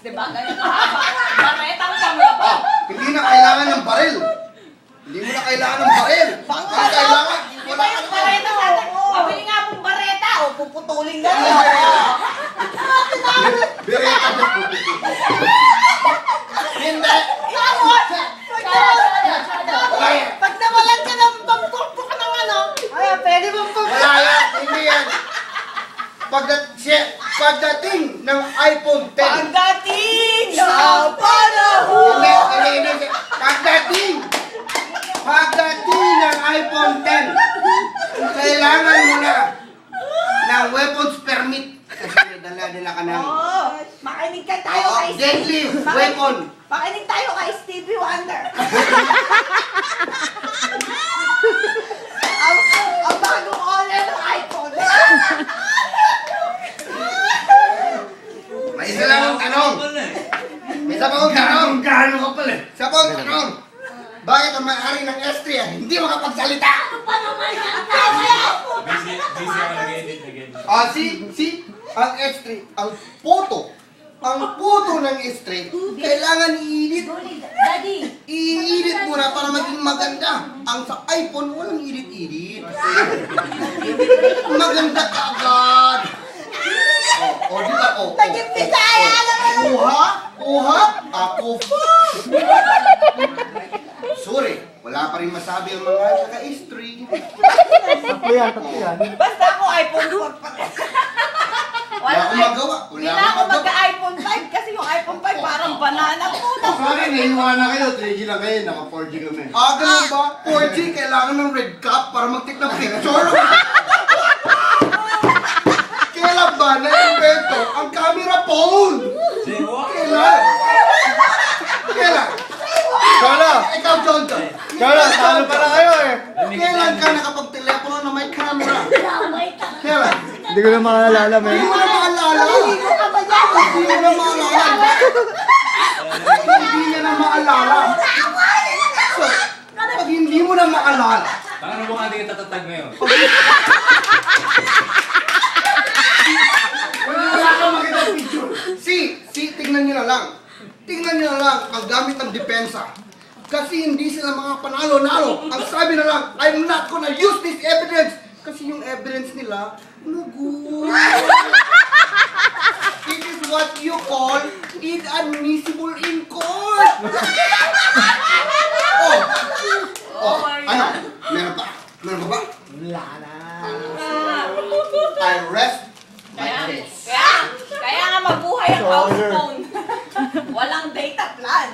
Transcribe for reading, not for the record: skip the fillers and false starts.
di ba? Ganyan kahaba. Baretang panglaba. Hindi na kailangan ng baril. Hindi mo na kailangan ng baril. Ang kailangan, wala ka na. Bareta natin. Mabili nga pong bareta. O, puputulin na. Bereta na puputulin. Hindi. Pag nawalan ka ng pagpulpo ka ng ano, ay, pwede mong pagpulpo. Wala yan. Hindi yan. Pagdating ng iPhone 10. Pagdating ng panahon. Hindi. Pagdating ng iPhone 10, kailangan mo na ng weapons permit. Kasi dala-dala ka ng... Makinig ka tayo kay deadly weapon. Makinig tayo kay Stevie Wonder. ang bagong owner ng iPhone. May isa lang ang tanong. May isa pa akong tanong. Gano ka pala? Isa pa akong tanong. Bakit ang may-ari ng S3 hindi makapagsalita? Busy ako nag-edit. Ang S3, ang photo ng S3, kailangan i-edit. Daddy. I-edit mo na para maging maganda. Ang sa iPhone, walang edit-edit. Maganda ka agad. Di ba? Naging Bisaya, alam mo. Kuha, ako. Sorry, wala pa rin masabi ang mga naka-S3. Basta ako iPhone 4 pa. Wala akong magawa. Hindi na ako magka-iPhone 5 kasi yung iPhone 5 parang banana po. Sorry, naiwan na kayo. 3G lang kayo. Naka 4G kami. Ganun ba? 4G, kailangan ng red cap para mag-take ng picture. Kailan ba na-invento ang camera phone? Kailan? Kala! Ikaw, John. Kala, talo pa na kayo eh. Kailan ka nakapag-telepono na may camera? Kailan? Hindi ko na maalala, Hindi men. mo na maalala. Hindi mo na maalala. Hindi niya na maalala. So, pag hindi mo na maalala, Paano mo nga hindi ka tatatag ngayon? wala kang makita picture. Tingnan nyo na lang. Tingnan nyo na lang ang gamit ng depensa. Kasi hindi sila mga panalo-nalo. Ang sabi na lang, I'm not gonna use this evidence. Kasi yung evidence nila, nagulo. It is what you call inadmissible in court. Ano? Meron pa? Meron pa ba? Wala na. I rest my case. Kaya nga mabuhay ang house phone. Walang data plan.